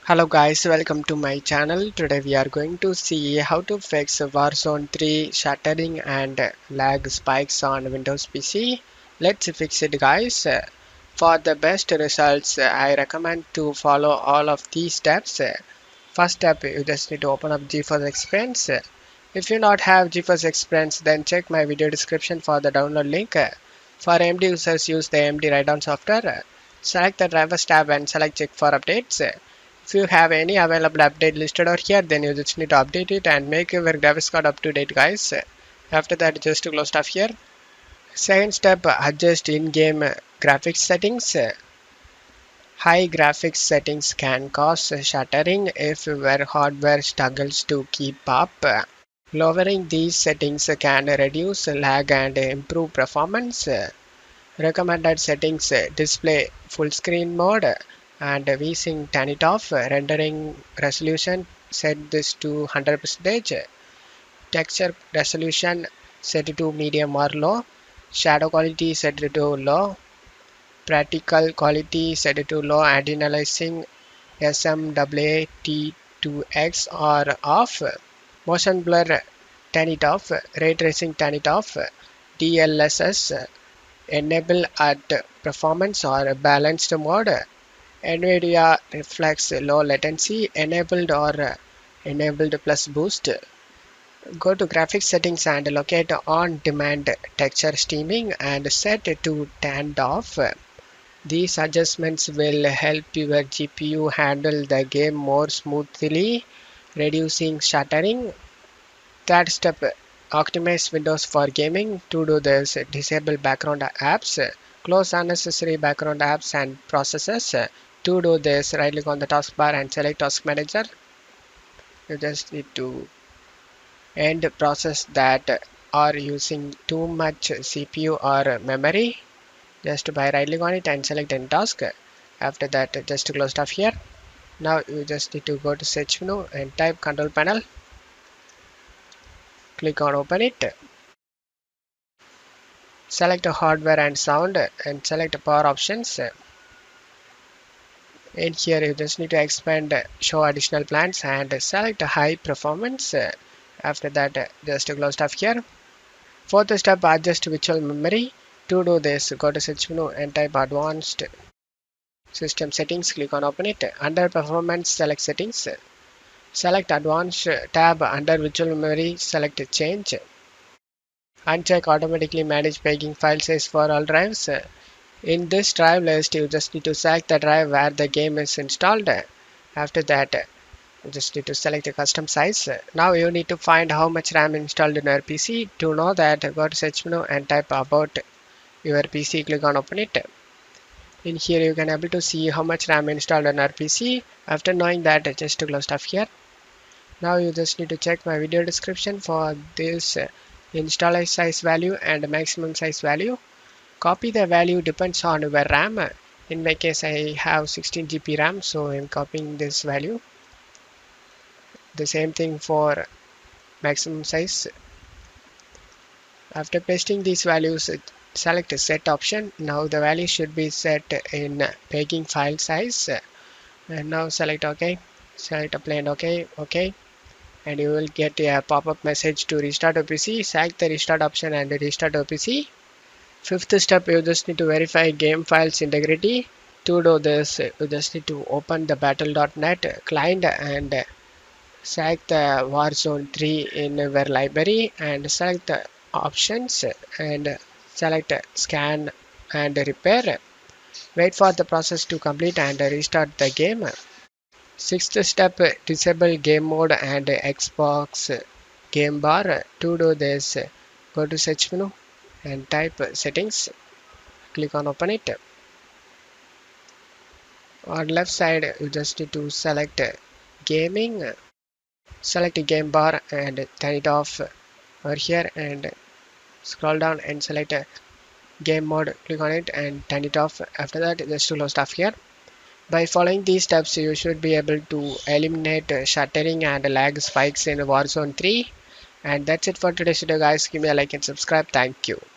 Hello guys, welcome to my channel. Today we are going to see how to fix Warzone 3 stuttering and lag spikes on Windows PC. Let's fix it guys. For the best results, I recommend to follow all of these steps. First step, you just need to open up GeForce Experience. If you not have GeForce Experience, then check my video description for the download link. For AMD users, use the AMD write-down software. Select the drivers tab and select check for updates. If you have any available update listed over here, then you just need to update it and make your graphics card up to date guys. After that, just to close stuff here. Second step, adjust in-game graphics settings. High graphics settings can cause shuttering if your hardware struggles to keep up. Lowering these settings can reduce lag and improve performance. Recommended settings: display full screen mode and VSync turn it off. Rendering resolution, set this to 100%. Texture resolution set to medium or low. Shadow quality set to low. Practical quality set to low. Anti-aliasing SMWAT2X or off. Motion blur turn it off. Ray tracing turn it off. DLSS enable at performance or balanced mode. NVIDIA reflects low latency enabled or enabled plus boost. Go to graphics settings and locate on demand texture streaming and set it to turned off. These adjustments will help your GPU handle the game more smoothly, reducing stuttering. Third step, optimize Windows for gaming. To do this, disable background apps, close unnecessary background apps and processes. To do this, right click on the taskbar and select Task Manager. You just need to end process that are using too much CPU or memory. Just by right click on it and select End Task. After that, just to close stuff here. Now you just need to go to search menu and type Control Panel. Click on Open it. Select hardware and sound and select power options. In here you just need to expand show additional plans and select high performance. After that, just close stuff here. Fourth step, adjust virtual memory. To do this, go to search menu and type advanced system settings. Click on open it. Under performance, select settings. Select advanced tab. Under virtual memory, select change. Uncheck automatically manage paging file size for all drives. In this drive list, you just need to select the drive where the game is installed. After that, you just need to select a custom size. Now you need to find how much RAM installed in your PC. To know that, go to search menu and type about your PC. Click on open it. In here you can able to see how much RAM installed on our PC. After knowing that, just to close stuff here. Now you just need to check my video description for this installer size value and maximum size value. Copy the value depends on your RAM. In my case, I have 16 GB RAM, so I'm copying this value. The same thing for maximum size. After pasting these values, select a set option. Now the value should be set in paging file size. And now select OK. Select apply and OK. And you will get a pop-up message to restart your PC. Select the restart option and restart your PC. Fifth step, you just need to verify game files integrity. To do this, you just need to open the battle.net client and select the Warzone 3 in your library and select the options and select scan and repair. Wait for the process to complete and restart the game. Sixth step, disable game mode and Xbox game bar. To do this, go to search menu and type settings. Click on open it. On left side, you just need to select gaming. Select game bar and turn it off over here and scroll down and select game mode. Click on it and turn it off. After that, just to close stuff here. By following these steps, you should be able to eliminate shuttering and lag spikes in Warzone 3. And that's it for today's video guys. Give me a like and subscribe. Thank you.